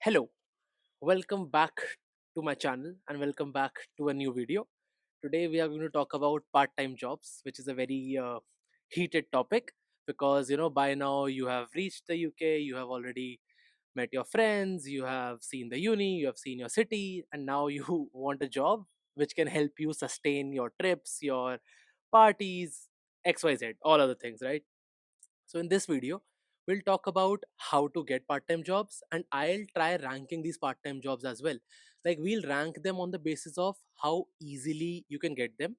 Hello, welcome back to my channel and welcome back to a new video. Today we are going to talk about part-time jobs, which is a very heated topic because by now you have reached the UK, you have already met your friends, you have seen the uni, you have seen your city, and now you want a job which can help you sustain your trips, your parties, XYZ, all other things, right? So in this video, we'll talk about how to get part-time jobs and I'll try ranking these part-time jobs as well. Like we'll rank them on the basis of how easily you can get them,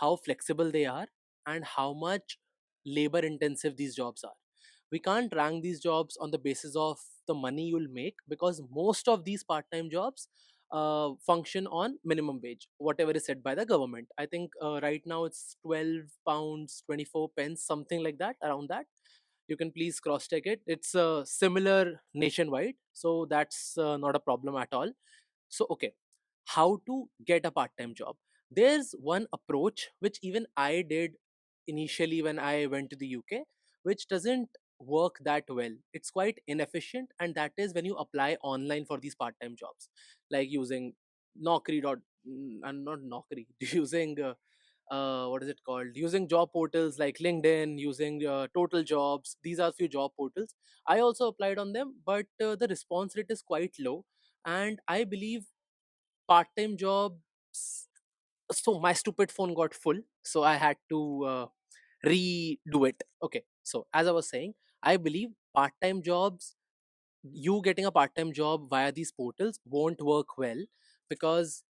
how flexible they are, and how much labor intensive these jobs are. We can't rank these jobs on the basis of the money you'll make because most of these part-time jobs function on minimum wage, whatever is set by the government. I think right now it's £12 24 pence, something like that, around that. You can please cross check it. It's similar nationwide, so that's not a problem at all. So, okay, how to get a part time job? There's one approach which even I did initially when I went to the UK, which doesn't work that well. It's quite inefficient, and that is when you apply online for these part time jobs, like using Naukri. And not Naukri, using what is it called? Using job portals like LinkedIn, using Total Jobs. These are few job portals. I also applied on them, but the response rate is quite low, and I believe part-time jobs. So my stupid phone got full, so I had to redo it. Okay, so as I was saying, I believe part-time jobs, you getting a part-time job via these portals won't work well because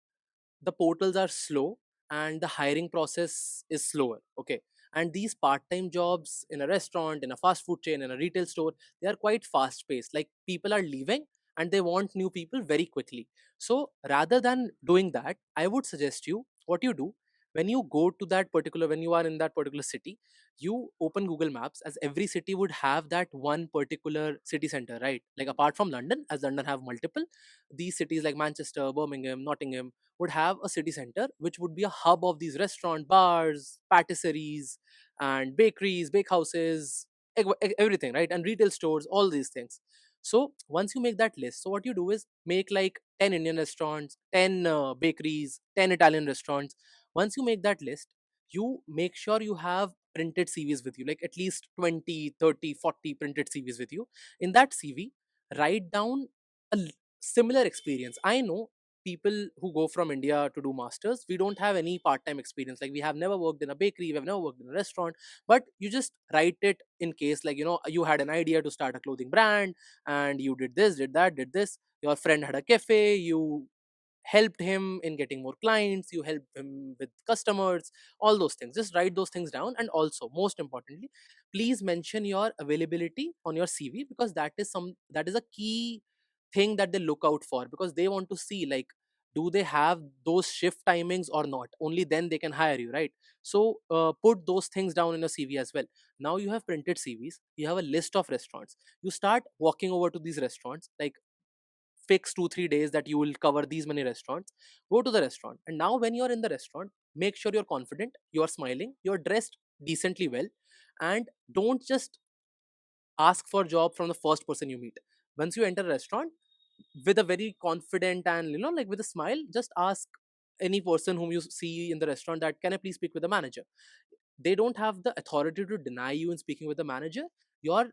the portals are slow and the hiring process is slower. Okay, and these part-time jobs in a restaurant, in a fast food chain, in a retail store, they are quite fast paced. Like people are leaving and they want new people very quickly. So rather than doing that, I would suggest you, what you do, when you go to that particular, when you are in that particular city, you open Google Maps, as every city would have that one particular city center, right? Like apart from London, as London have multiple, these cities like Manchester, Birmingham, Nottingham would have a city center which would be a hub of these restaurant, bars, patisseries, and bakeries, bakehouses, everything, right? And retail stores, all these things. So once you make that list, so what you do is make like 10 Indian restaurants, 10 bakeries, 10 Italian restaurants. Once you make that list, you make sure you have printed CVs with you, like at least 20, 30, 40 printed CVs with you. In that CV, write down a similar experience. I know people who go from India to do masters, we don't have any part-time experience. Like we have never worked in a bakery, we have never worked in a restaurant, but you just write it in case, like you had an idea to start a clothing brand and you did this, did that, did this. Your friend had a cafe, you helped him in getting more clients, you helped him with customers, all those things. Just write those things down, and also most importantly, please mention your availability on your CV, because that is a key thing that they look out for, because they want to see, like, do they have those shift timings or not. Only then they can hire you, right? So put those things down in a CV as well. Now you have printed CVs, you have a list of restaurants, you start walking over to these restaurants, like fix 2 3 days that you will cover these many restaurants. Go to the restaurant, and now when you're in the restaurant, make sure you're confident, you're smiling, you're dressed decently well, and don't just ask for job from the first person you meet. Once you enter a restaurant, with a very confident and, like, with a smile, just ask any person whom you see in the restaurant that, can I please speak with the manager? They don't have the authority to deny you in speaking with the manager. Your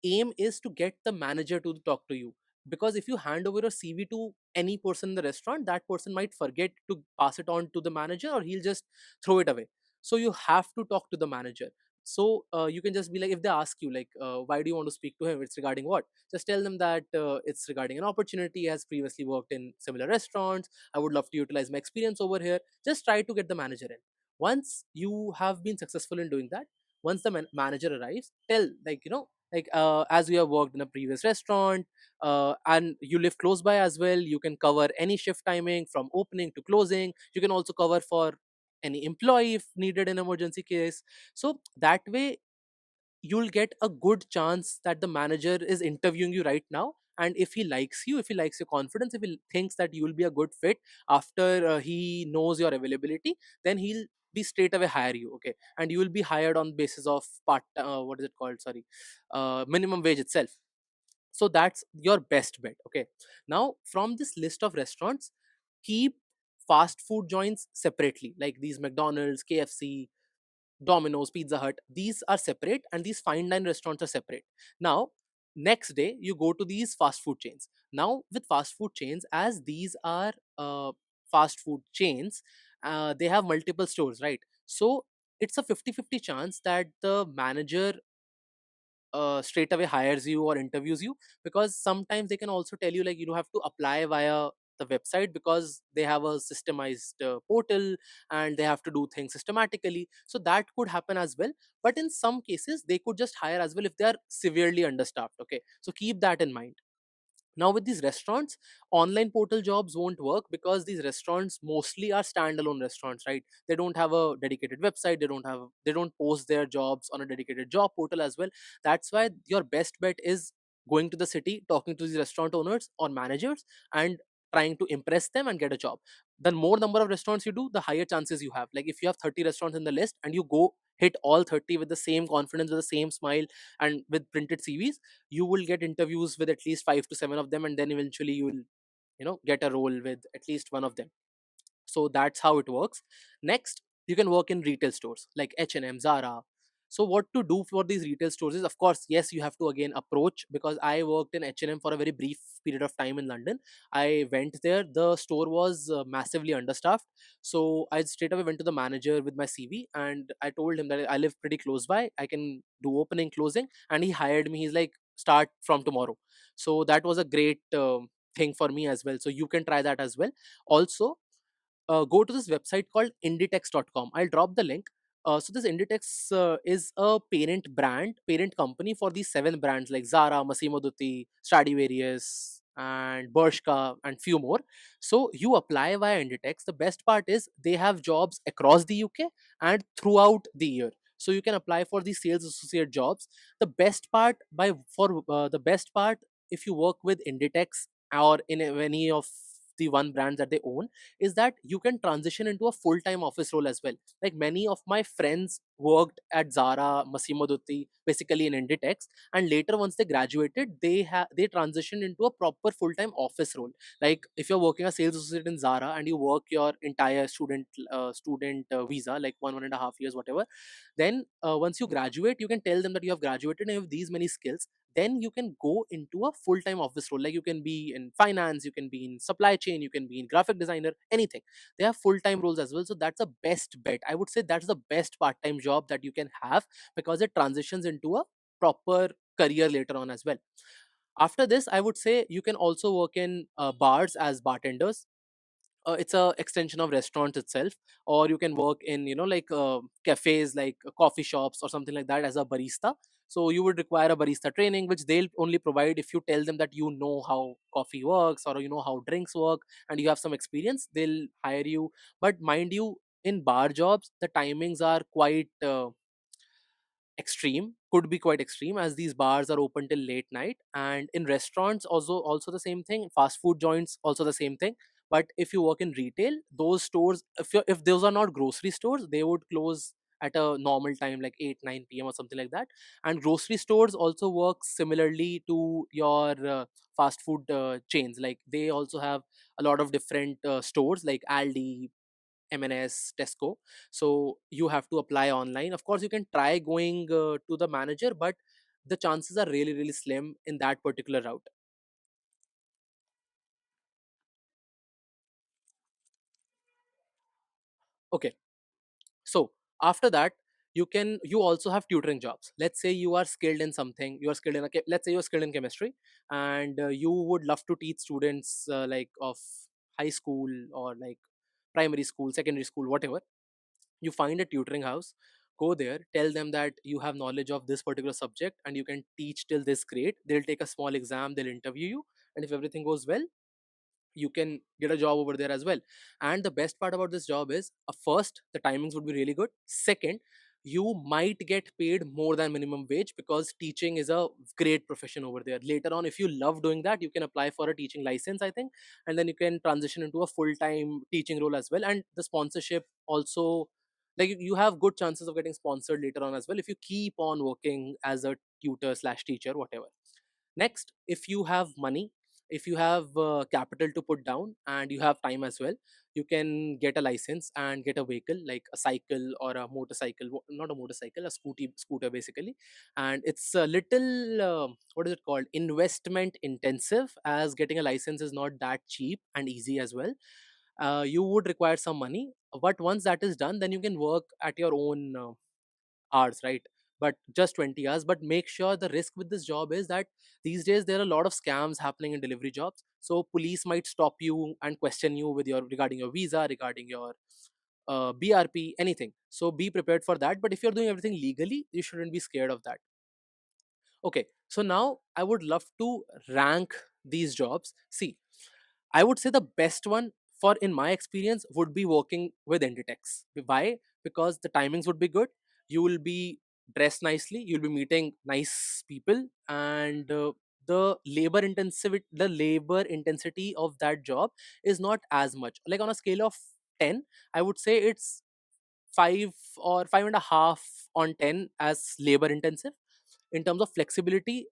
aim is to get the manager to talk to you, because if you hand over a CV to any person in the restaurant, that person might forget to pass it on to the manager, or he'll just throw it away. So you have to talk to the manager. So you can just be like, if they ask you, like, why do you want to speak to him, it's regarding what, just tell them that it's regarding an opportunity. He has previously worked in similar restaurants, I would love to utilize my experience over here. Just try to get the manager in. Once you have been successful in doing that, once the manager arrives, tell, like, like, as you have worked in a previous restaurant, and you live close by as well, you can cover any shift timing from opening to closing. You can also cover for any employee if needed in emergency case. So that way you'll get a good chance that the manager is interviewing you right now, and if he likes you, if he likes your confidence, if he thinks that you will be a good fit after he knows your availability, then he'll be straight away hire you. Okay, and you will be hired on basis of part what is it called, sorry, minimum wage itself. So that's your best bet. Okay, now from this list of restaurants, keep fast food joints separately, like these McDonald's, KFC, Domino's, Pizza Hut. These are separate, and these fine dine restaurants are separate. Now, next day you go to these fast food chains. Now, with fast food chains, as these are fast food chains, they have multiple stores, right? So it's a 50-50 chance that the manager straight away hires you or interviews you, because sometimes they can also tell you like you have to apply via the website, because they have a systemized portal and they have to do things systematically, so that could happen as well. But in some cases they could just hire as well if they are severely understaffed. Okay, so keep that in mind. Now, with these restaurants, online portal jobs won't work, because these restaurants mostly are standalone restaurants, right? They don't have a dedicated website, they don't post their jobs on a dedicated job portal as well. That's why your best bet is going to the city, talking to these restaurant owners or managers, and trying to impress them and get a job. The more number of restaurants you do, the higher chances you have. Like if you have 30 restaurants in the list and you go hit all 30 with the same confidence, with the same smile, and with printed CVs, you will get interviews with at least 5 to 7 of them, and then eventually you will, get a role with at least one of them. So that's how it works. Next, you can work in retail stores like H&M, Zara. So what to do for these retail stores is, of course, yes, you have to again approach, because I worked in H&M for a very brief period of time in London. I went there, the store was massively understaffed. So I straight away went to the manager with my CV, and I told him that I live pretty close by, I can do opening closing, and he hired me. He's like, start from tomorrow. So that was a great thing for me as well. So you can try that as well. Also, go to this website called inditex.com. I'll drop the link. So this Inditex is a parent company for these 7 brands like Zara, Massimo Dutti, Stradivarius, and Bershka, and few more. So you apply via Inditex. The best part is they have jobs across the UK and throughout the year. So you can apply for the sales associate jobs. The best part, if you work with Inditex or in any of the one brands that they own, is that you can transition into a full-time office role as well. Like many of my friends worked at Zara, Massimo Dutti, basically in Inditex, and later once they graduated, they transitioned into a proper full-time office role. Like if you're working as sales associate in Zara and you work your entire student visa, like 1.5 years, whatever, then once you graduate, you can tell them that you have graduated and you have these many skills. Then you can go into a full-time office role. Like you can be in finance, you can be in supply chain, you can be in graphic designer, anything. They have full-time roles as well. So that's a best bet. I would say that's the best part-time job that you can have, because it transitions into a proper career later on as well. After this, I would say you can also work in bars as bartenders. It's a extension of restaurant itself. Or you can work in, like cafes, like coffee shops or something like that, as a barista. So you would require a barista training, which they'll only provide if you tell them that you know how coffee works, or you know how drinks work, and you have some experience, they'll hire you. But mind you, in bar jobs the timings are quite extreme, could be quite extreme, as these bars are open till late night. And in restaurants also the same thing, fast food joints also the same thing. But if you work in retail, those stores, if those are not grocery stores, they would close at a normal time, like 8 9 p.m. or something like that. And grocery stores also work similarly to your fast food chains. Like they also have a lot of different stores like Aldi, M&S, Tesco. So you have to apply online. Of course, you can try going to the manager, but the chances are really, really slim in that particular route. Okay. So after that, you also have tutoring jobs. Let's say you are skilled in something. You are skilled in let's say you're skilled in chemistry, and you would love to teach students like of high school, or like primary school, secondary school, whatever. You find a tutoring house, go there, tell them that you have knowledge of this particular subject and you can teach till this grade. They'll take a small exam, they'll interview you, and if everything goes well, you can get a job over there as well. And the best part about this job is, first, the timings would be really good. Second, you might get paid more than minimum wage, because teaching is a great profession over there. Later on, if you love doing that, you can apply for a teaching license, I think, and then you can transition into a full-time teaching role as well. And the sponsorship also, like you have good chances of getting sponsored later on as well, if you keep on working as a tutor slash teacher, whatever. Next, if you have money, if you have capital to put down and you have time as well, you can get a license and get a vehicle like a cycle or a motorcycle, not a motorcycle, a scooter basically. And it's a little what is it called, investment intensive, as getting a license is not that cheap and easy as well. You would require some money, but once that is done, then you can work at your own hours, right? But just 20 hours. But make sure, the risk with this job is that these days there are a lot of scams happening in delivery jobs. So police might stop you and question you with your regarding your visa, regarding your BRP, anything. So be prepared for that. But if you're doing everything legally, you shouldn't be scared of that. Okay, so now I would love to rank these jobs. See, I would say the best one, for in my experience, would be working with Inditex. Why? Because the timings would be good. You will be dressed nicely. You'll be meeting nice people, and the labor intensity of that job is not as much. Like on a scale of 10, I would say it's 5 or 5.5 on 10 as labor intensive. In terms of flexibility,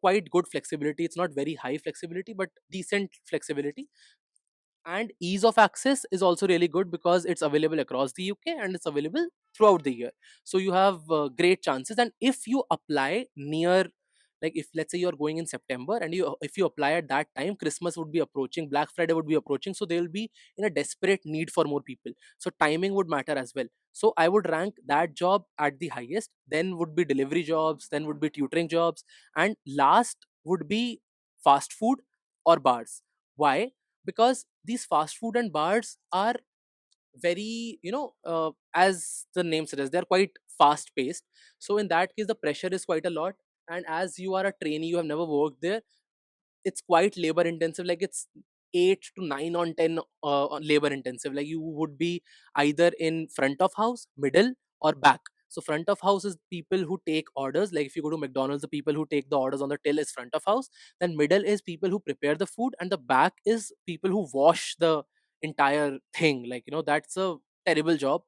quite good flexibility. It's not very high flexibility, but decent flexibility. And ease of access is also really good because it's available across the UK and it's available throughout the year. So you have great chances. And if you apply near, like if let's say you're going in September and you if you apply at that time, Christmas would be approaching, Black Friday would be approaching, so they'll be in a desperate need for more people. So timing would matter as well. So I would rank that job at the highest, then would be delivery jobs, then would be tutoring jobs, and last would be fast food or bars. Why? Because these fast food and bars are very, as the name suggests, they're quite fast paced. So in that case, the pressure is quite a lot. And as you are a trainee, you have never worked there, it's quite labor intensive. Like it's 8 to 9 on 10 on labor intensive. Like you would be either in front of house, middle, or back. So front of house is people who take orders. Like if you go to McDonald's, the people who take the orders on the till is front of house. Then middle is people who prepare the food, and the back is people who wash the entire thing. Like, that's a terrible job.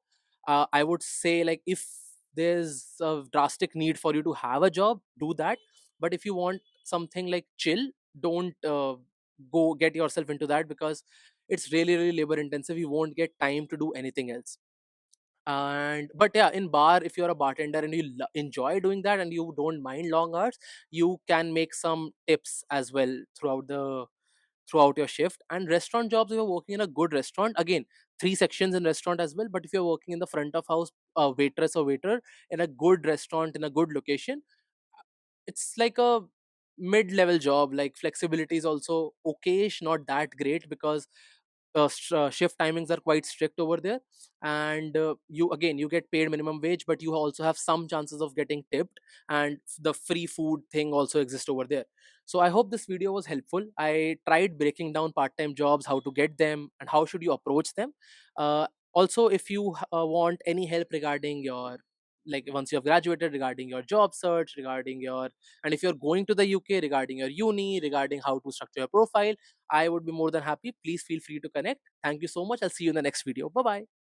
I would say, like, if there's a drastic need for you to have a job, do that. But if you want something like chill, don't go get yourself into that, because it's really really labor intensive. You won't get time to do anything else. And but yeah, in bar, if you're a bartender and you enjoy doing that and you don't mind long hours, you can make some tips as well throughout your shift. And restaurant jobs, if you're working in a good restaurant, again, three sections in restaurant as well. But if you're working in the front of house, waitress or waiter in a good restaurant in a good location, it's like a mid-level job. Like flexibility is also okayish, not that great, because shift timings are quite strict over there. And you get paid minimum wage, but you also have some chances of getting tipped, and the free food thing also exists over there. So I hope this video was helpful. I tried breaking down part-time jobs, how to get them and how should you approach them. Also, if you want any help regarding your, like, once you have graduated, regarding your job search, regarding your, and if you're going to the UK, regarding your uni, regarding how to structure your profile, I would be more than happy. Please feel free to connect. Thank you so much. I'll see you in the next video. Bye bye.